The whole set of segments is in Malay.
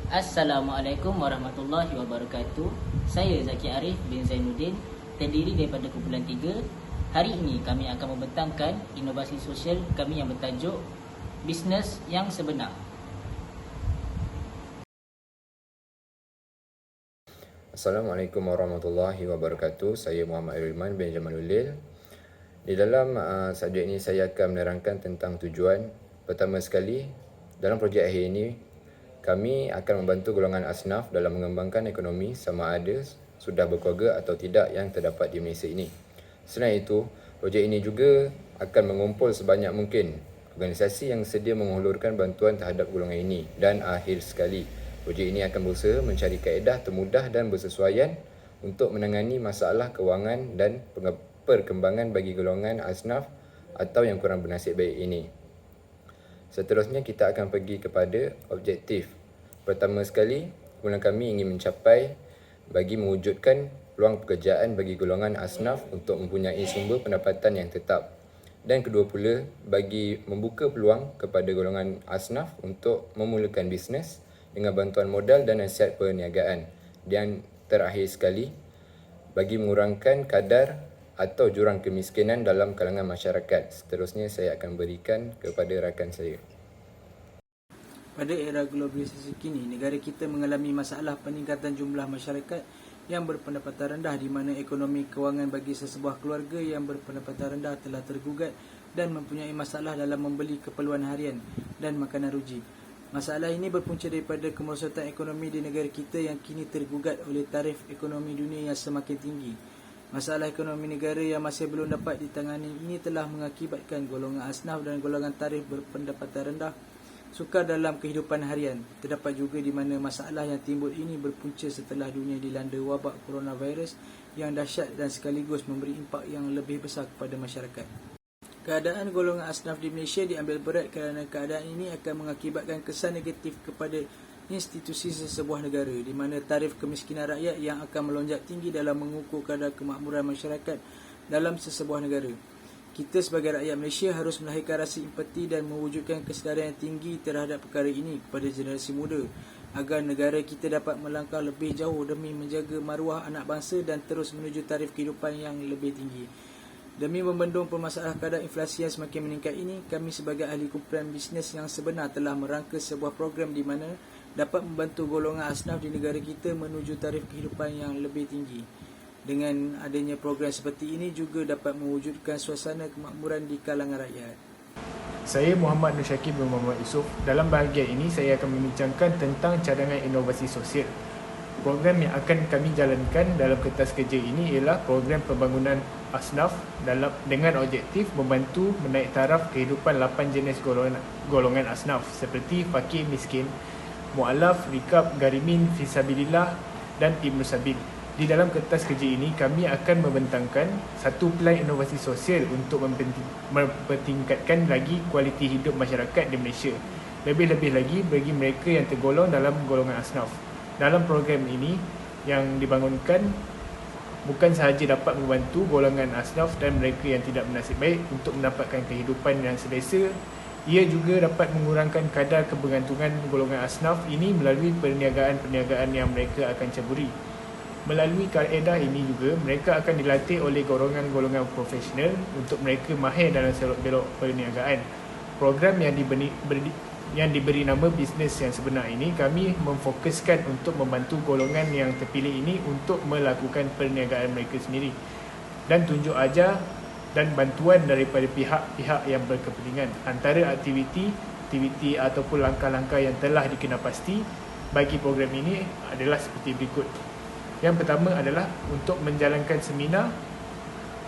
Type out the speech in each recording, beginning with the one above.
Assalamualaikum warahmatullahi wabarakatuh. Saya Zaki Arif bin Zainuddin, terdiri daripada kumpulan 3. Hari ini kami akan membentangkan inovasi sosial kami yang bertajuk Bisnes yang Sebenar. Assalamualaikum warahmatullahi wabarakatuh. Saya Muhammad Irman bin Jamaludin. Di dalam subjek ini saya akan menerangkan tentang tujuan. Pertama sekali, dalam projek akhir ini kami akan membantu golongan asnaf dalam mengembangkan ekonomi sama ada sudah berkeluarga atau tidak yang terdapat di Malaysia ini. Selain itu, projek ini juga akan mengumpul sebanyak mungkin organisasi yang sedia menghulurkan bantuan terhadap golongan ini. Dan akhir sekali, projek ini akan berusaha mencari kaedah termudah dan bersesuaian untuk menangani masalah kewangan dan perkembangan bagi golongan asnaf atau yang kurang bernasib baik ini. Seterusnya kita akan pergi kepada objektif. Pertama sekali, kumpulan kami ingin mencapai bagi mewujudkan peluang pekerjaan bagi golongan asnaf untuk mempunyai sumber pendapatan yang tetap. Dan kedua pula, bagi membuka peluang kepada golongan asnaf untuk memulakan bisnes dengan bantuan modal dan nasihat perniagaan. Dan terakhir sekali, bagi mengurangkan kadar atau jurang kemiskinan dalam kalangan masyarakat. Seterusnya saya akan berikan kepada rakan saya. Pada era globalisasi kini, negara kita mengalami masalah peningkatan jumlah masyarakat yang berpendapatan rendah di mana ekonomi kewangan bagi sesebuah keluarga yang berpendapatan rendah telah tergugat dan mempunyai masalah dalam membeli keperluan harian dan makanan ruji. Masalah ini berpunca daripada kemerosotan ekonomi di negara kita yang kini tergugat oleh tarif ekonomi dunia yang semakin tinggi. Masalah ekonomi negara yang masih belum dapat ditangani ini telah mengakibatkan golongan asnaf dan golongan tarif berpendapatan rendah sukar dalam kehidupan harian. Terdapat juga di mana masalah yang timbul ini berpunca setelah dunia dilanda wabak coronavirus yang dahsyat dan sekaligus memberi impak yang lebih besar kepada masyarakat. Keadaan golongan asnaf di Malaysia diambil berat kerana keadaan ini akan mengakibatkan kesan negatif kepada institusi sesebuah negara di mana tarif kemiskinan rakyat yang akan melonjak tinggi dalam mengukur kadar kemakmuran masyarakat dalam sesebuah negara. Kita sebagai rakyat Malaysia harus melahirkan rasa empati dan mewujudkan kesedaran yang tinggi terhadap perkara ini kepada generasi muda agar negara kita dapat melangkah lebih jauh demi menjaga maruah anak bangsa dan terus menuju tarif kehidupan yang lebih tinggi. Demi membendung permasalahan kadar inflasi yang semakin meningkat ini, kami sebagai ahli kumpulan bisnes yang sebenar telah merangka sebuah program di mana dapat membantu golongan asnaf di negara kita menuju tarif kehidupan yang lebih tinggi. Dengan adanya program seperti ini juga dapat mewujudkan suasana kemakmuran di kalangan rakyat. Saya Muhammad Nur Syakir bin Muhammad Yusof. Dalam bahagian ini saya akan membincangkan tentang cadangan inovasi sosial. Program yang akan kami jalankan dalam kertas kerja ini ialah program pembangunan asnaf dengan objektif membantu menaik taraf kehidupan 8 jenis golongan asnaf seperti fakir miskin, mu'alaf, rikab, garimin, fisabilillah dan ibnu sabil. Di dalam kertas kerja ini kami akan membentangkan satu pelan inovasi sosial untuk mempertingkatkan lagi kualiti hidup masyarakat di Malaysia. Lebih-lebih lagi bagi mereka yang tergolong dalam golongan asnaf. Dalam program ini yang dibangunkan bukan sahaja dapat membantu golongan asnaf dan mereka yang tidak bernasib baik untuk mendapatkan kehidupan yang selesa, ia juga dapat mengurangkan kadar kebergantungan golongan asnaf ini melalui perniagaan-perniagaan yang mereka akan caburi. Melalui kaedah ini juga, mereka akan dilatih oleh golongan-golongan profesional untuk mereka mahir dalam selok-belok perniagaan. Program yang diberi nama bisnes yang sebenar ini, kami memfokuskan untuk membantu golongan yang terpilih ini untuk melakukan perniagaan mereka sendiri dan tunjuk ajar dan bantuan daripada pihak-pihak yang berkepentingan. Antara aktiviti ataupun langkah-langkah yang telah dikenal-pasti bagi program ini adalah seperti berikut. Yang pertama adalah untuk menjalankan seminar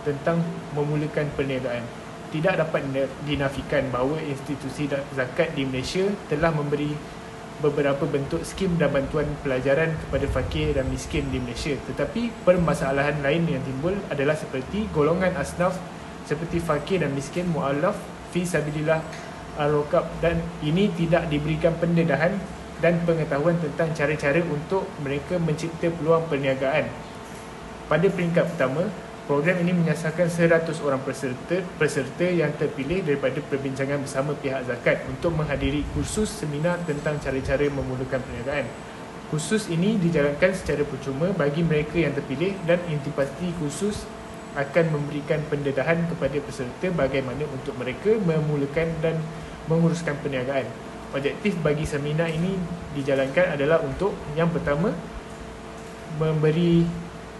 tentang memulakan perniagaan. Tidak dapat dinafikan bahawa institusi zakat di Malaysia telah memberi beberapa bentuk skim dan bantuan pelajaran kepada fakir dan miskin di Malaysia. Tetapi permasalahan lain yang timbul adalah seperti golongan asnaf seperti fakir dan miskin, mu'alaf, fisabilillah, al-rokab, dan ini tidak diberikan pendedahan dan pengetahuan tentang cara-cara untuk mereka mencipta peluang perniagaan. Pada peringkat pertama, program ini menyasarkan 100 orang peserta yang terpilih daripada perbincangan bersama pihak zakat untuk menghadiri kursus seminar tentang cara-cara memulakan perniagaan. Kursus ini dijalankan secara percuma bagi mereka yang terpilih dan intipati khusus akan memberikan pendedahan kepada peserta bagaimana untuk mereka memulakan dan menguruskan perniagaan. Objektif bagi seminar ini dijalankan adalah untuk yang pertama, memberi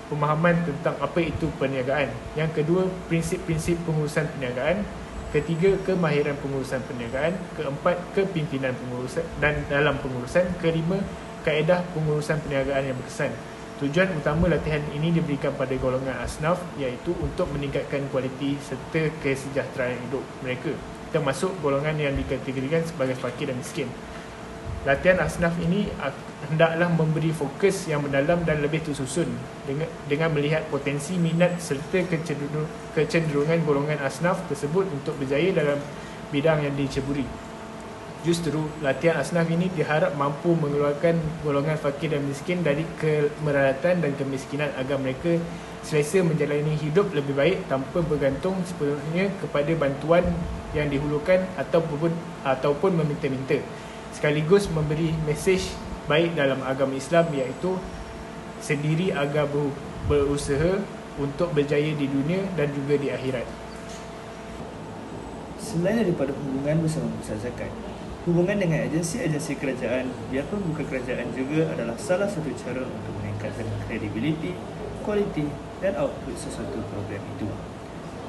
pemahaman tentang apa itu perniagaan. Yang kedua, prinsip-prinsip pengurusan perniagaan. Ketiga, kemahiran pengurusan perniagaan. Keempat, kepimpinan pengurusan dan dalam pengurusan. Kelima, kaedah pengurusan perniagaan yang berkesan. Tujuan utama latihan ini diberikan pada golongan asnaf iaitu untuk meningkatkan kualiti serta kesejahteraan hidup mereka, termasuk golongan yang dikategorikan sebagai fakir dan miskin. Latihan asnaf ini hendaklah memberi fokus yang mendalam dan lebih tersusun dengan melihat potensi, minat serta kecenderungan golongan asnaf tersebut untuk berjaya dalam bidang yang diceburi. Justru, latihan asnaf ini diharap mampu mengeluarkan golongan fakir dan miskin dari kemeratan dan kemiskinan agar mereka selesa menjalani hidup lebih baik tanpa bergantung sepenuhnya kepada bantuan yang dihulurkan ataupun meminta-minta. Sekaligus memberi mesej baik dalam agama Islam iaitu sendiri agar berusaha untuk berjaya di dunia dan juga di akhirat. Selain daripada hubungan bersama pusat zakat, hubungan dengan agensi-agensi kerajaan biarpun bukan kerajaan juga adalah salah satu cara untuk meningkatkan kredibiliti, kualiti dan output sesuatu program itu.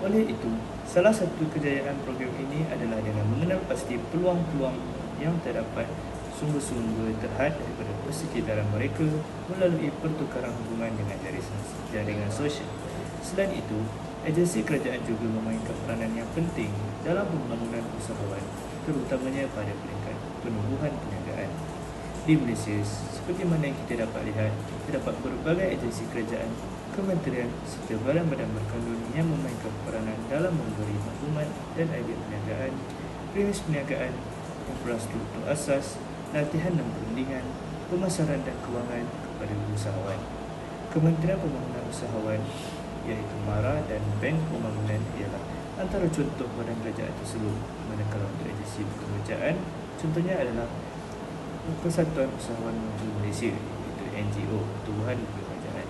Oleh itu, salah satu kejayaan program ini adalah dengan mengenal pasti peluang-peluang yang terdapat sumber-sumber terhad daripada persekitaran mereka melalui pertukaran hubungan dengan jaringan sosial. Selain itu, agensi kerajaan juga memainkan peranan yang penting dalam pembangunan usahawan, terutamanya pada peringkat penumbuhan perniagaan. Di Malaysia, seperti mana yang kita dapat lihat, terdapat berbagai agensi kerajaan, kementerian serta badan-badan berkandun yang memainkan peranan dalam memberi maklumat dan idea perniagaan, premis perniagaan, infrastruktur asas, latihan dan perundingan, pemasaran dan kewangan kepada usahawan. Kementerian Pembangunan Usahawan iaitu MARA dan Bank Pembangunan ialah antara contoh badan kerajaan tersebut. Manakala untuk agensi kerajaan, contohnya adalah Persatuan Usahawan Malaysia iaitu NGO, tubuhan kerajaan.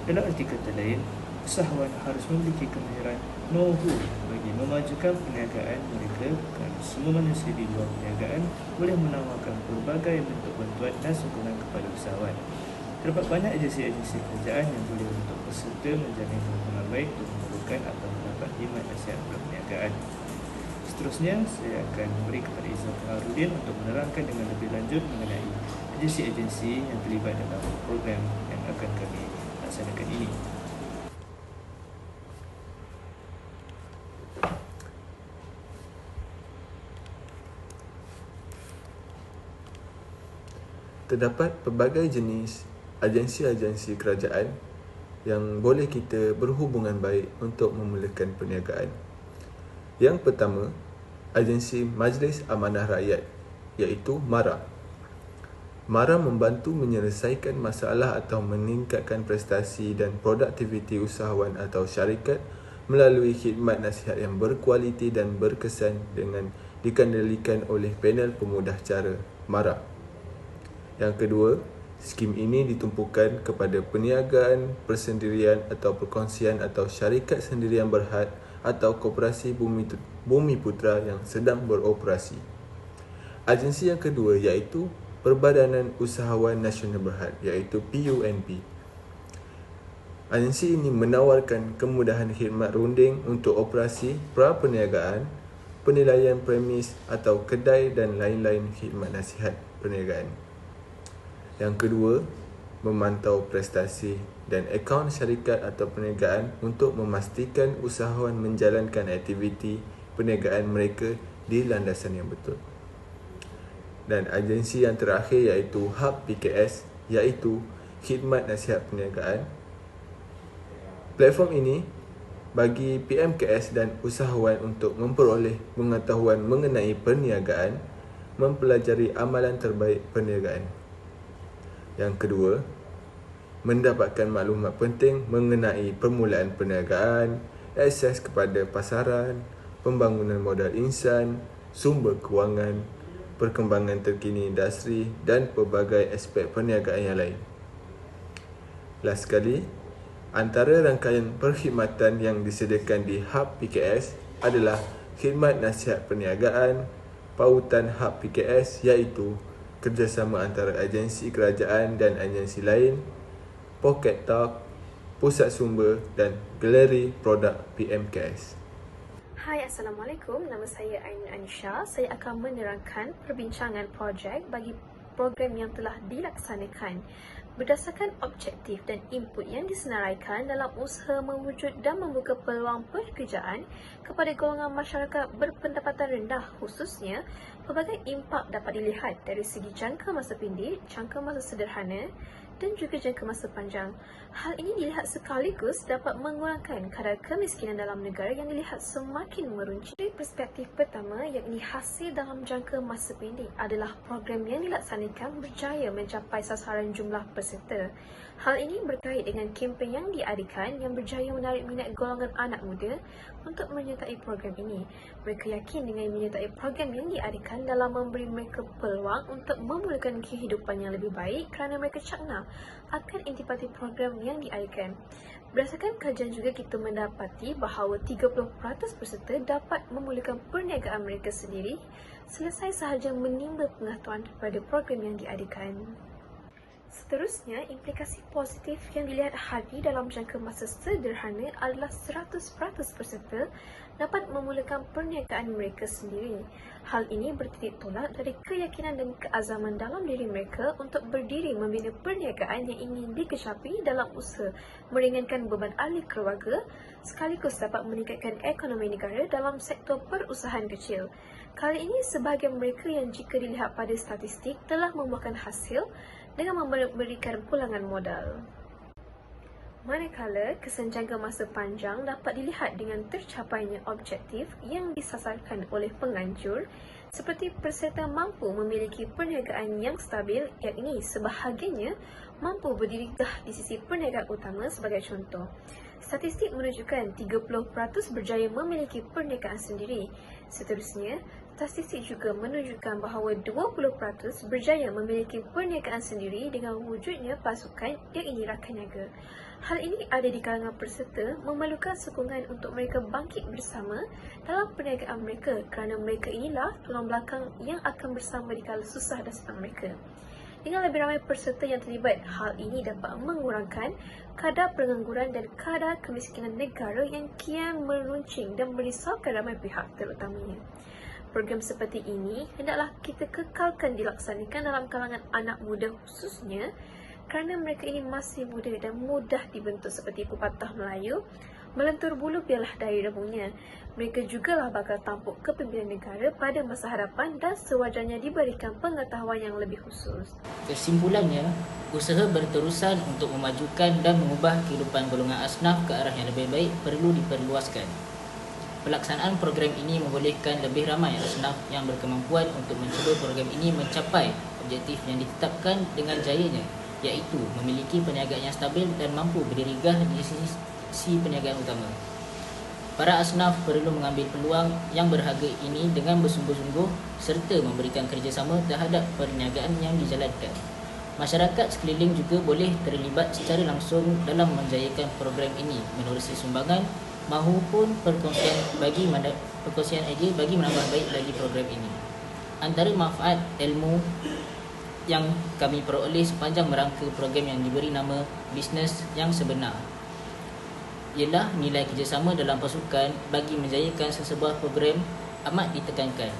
Dalam arti kata lain, usahawan harus memiliki kemahiran know-how bagi memajukan perniagaan mereka kerana semua manusia di luar perniagaan boleh menawarkan berbagai bentuk bantuan dan sokongan kepada usahawan. Terdapat banyak agensi-agensi kerajaan yang boleh untuk peserta menjalin hubungan baik untuk memerlukan atau mendapat khidmat nasihat perniagaan. Seterusnya, saya akan beri kepada Izzah Harudin untuk menerangkan dengan lebih lanjut mengenai agensi-agensi yang terlibat dalam program yang akan kami laksanakan ini. Terdapat pelbagai jenis agensi-agensi kerajaan yang boleh kita berhubungan baik untuk memulakan perniagaan. Yang pertama, agensi Majlis Amanah Rakyat iaitu MARA. MARA membantu menyelesaikan masalah atau meningkatkan prestasi dan produktiviti usahawan atau syarikat melalui khidmat nasihat yang berkualiti dan berkesan dengan dikendalikan oleh panel pemudah cara MARA. Yang kedua, skim ini ditumpukan kepada perniagaan, persendirian atau perkongsian atau syarikat sendirian berhad atau koperasi Bumi Putra yang sedang beroperasi. Agensi yang kedua iaitu Perbadanan Usahawan Nasional Berhad iaitu PUNB. Agensi ini menawarkan kemudahan khidmat runding untuk operasi pra-perniagaan, penilaian premis atau kedai dan lain-lain khidmat nasihat perniagaan. Yang kedua, memantau prestasi dan akaun syarikat atau perniagaan untuk memastikan usahawan menjalankan aktiviti perniagaan mereka di landasan yang betul. Dan agensi yang terakhir iaitu Hub PKS iaitu Khidmat Nasihat Perniagaan. Platform ini bagi PMKS dan usahawan untuk memperoleh pengetahuan mengenai perniagaan, mempelajari amalan terbaik perniagaan. Yang kedua, mendapatkan maklumat penting mengenai permulaan perniagaan, akses kepada pasaran, pembangunan modal insan, sumber kewangan, perkembangan terkini industri dan pelbagai aspek perniagaan yang lain. Last sekali, antara rangkaian perkhidmatan yang disediakan di Hub PKS adalah khidmat nasihat perniagaan, pautan Hub PKS iaitu kerjasama antara agensi kerajaan dan agensi lain, pocket talk, pusat sumber dan galeri produk PMKS. Hai, Assalamualaikum. Nama saya Ainun Anisha. Saya akan menerangkan perbincangan projek bagi program yang telah dilaksanakan berdasarkan objektif dan input yang disenaraikan dalam usaha mewujud dan membuka peluang pekerjaan kepada golongan masyarakat berpendapatan rendah, khususnya pelbagai impak dapat dilihat dari segi jangka masa pendek, jangka masa sederhana dan juga jangka masa panjang. Hal ini dilihat sekaligus dapat mengurangkan kadar kemiskinan dalam negara yang dilihat semakin meruncing. Dari perspektif pertama, yakni hasil dalam jangka masa pendek adalah program yang dilaksanakan berjaya mencapai sasaran jumlah peserta. Hal ini berkait dengan kempen yang diadakan yang berjaya menarik minat golongan anak muda untuk menyertai program ini. Mereka yakin dengan menyertai program yang diadakan dalam memberi mereka peluang untuk memulakan kehidupan yang lebih baik kerana mereka cakna akan intipati program yang diadakan. Berdasarkan kajian juga kita mendapati bahawa 30% peserta dapat memulakan perniagaan mereka sendiri selesai sahaja menimba pengetahuan daripada program yang diadakan. Seterusnya, implikasi positif yang dilihat hari dalam jangka masa sederhana adalah 100% peserta dapat memulakan perniagaan mereka sendiri. Hal ini bertitik tolak dari keyakinan dan keazaman dalam diri mereka untuk berdiri membina perniagaan yang ingin dikecapi dalam usaha meringankan beban ahli keluarga sekaligus dapat meningkatkan ekonomi negara dalam sektor perusahaan kecil. Kali ini sebahagian mereka yang jika dilihat pada statistik telah membuahkan hasil dengan memberikan pulangan modal. Manakala kesan jangka masa panjang dapat dilihat dengan tercapainya objektif yang disasarkan oleh penganjur seperti peserta mampu memiliki perniagaan yang stabil, yakni sebahagiannya mampu berdiri tegak di sisi perniagaan utama sebagai contoh. Statistik menunjukkan 30% berjaya memiliki perniagaan sendiri. Seterusnya, statistik juga menunjukkan bahawa 20% berjaya memiliki perniagaan sendiri dengan wujudnya pasukan yang ini rakan niaga. Hal ini ada di kalangan peserta memerlukan sokongan untuk mereka bangkit bersama dalam perniagaan mereka kerana mereka inilah tulang belakang yang akan bersama di kala susah dan senang mereka. Dengan lebih ramai peserta yang terlibat, hal ini dapat mengurangkan kadar pengangguran dan kadar kemiskinan negara yang kian meruncing dan merisaukan ramai pihak terutamanya. Program seperti ini hendaklah kita kekalkan dilaksanakan dalam kalangan anak muda khususnya kerana mereka ini masih muda dan mudah dibentuk seperti pepatah Melayu, melentur bulu biarlah dari rebuhnya. Mereka jugalah bakal tampuk kepimpinan negara pada masa hadapan dan sewajarnya diberikan pengetahuan yang lebih khusus. Kesimpulannya, usaha berterusan untuk memajukan dan mengubah kehidupan golongan asnaf ke arah yang lebih baik perlu diperluaskan. Pelaksanaan program ini membolehkan lebih ramai asnaf yang berkemampuan untuk mencuba program ini mencapai objektif yang ditetapkan dengan jayanya, iaitu memiliki perniagaan yang stabil dan mampu berdiri gah di sisi perniagaan utama. Para asnaf perlu mengambil peluang yang berharga ini dengan bersungguh-sungguh serta memberikan kerjasama terhadap perniagaan yang dijalankan. Masyarakat sekeliling juga boleh terlibat secara langsung dalam menjayakan program ini menerusi sumbangan maupun perkongsian idea bagi menambah baik lagi program ini. Antara manfaat ilmu yang kami peroleh sepanjang merangka program yang diberi nama Bisnes yang Sebenar ialah nilai kerjasama dalam pasukan bagi menjayakan sesebuah program amat ditekankan.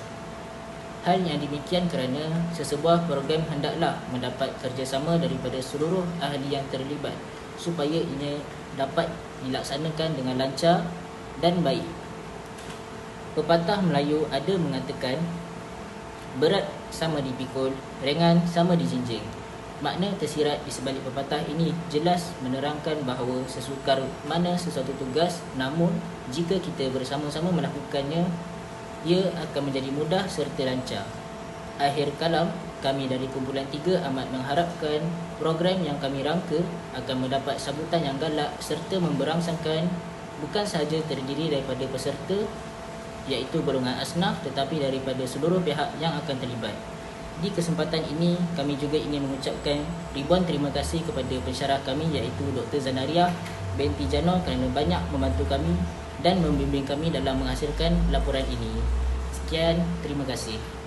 Hal yang demikian kerana sesebuah program hendaklah mendapat kerjasama daripada seluruh ahli yang terlibat supaya ia dapat dilaksanakan dengan lancar dan baik. Pepatah Melayu ada mengatakan, berat sama dipikul, ringan sama dijinjing. Makna tersirat di sebalik pepatah ini jelas menerangkan bahawa sesukar mana sesuatu tugas, namun jika kita bersama-sama melakukannya, ia akan menjadi mudah serta lancar. Akhir kalam, kami dari kumpulan 3 amat mengharapkan program yang kami rangka akan mendapat sambutan yang galak serta memberangsangkan bukan sahaja terdiri daripada peserta iaitu golongan asnaf tetapi daripada seluruh pihak yang akan terlibat. Di kesempatan ini, kami juga ingin mengucapkan ribuan terima kasih kepada pensyarah kami iaitu Dr. Zanaria binti Jano kerana banyak membantu kami dan membimbing kami dalam menghasilkan laporan ini. Sekian, terima kasih.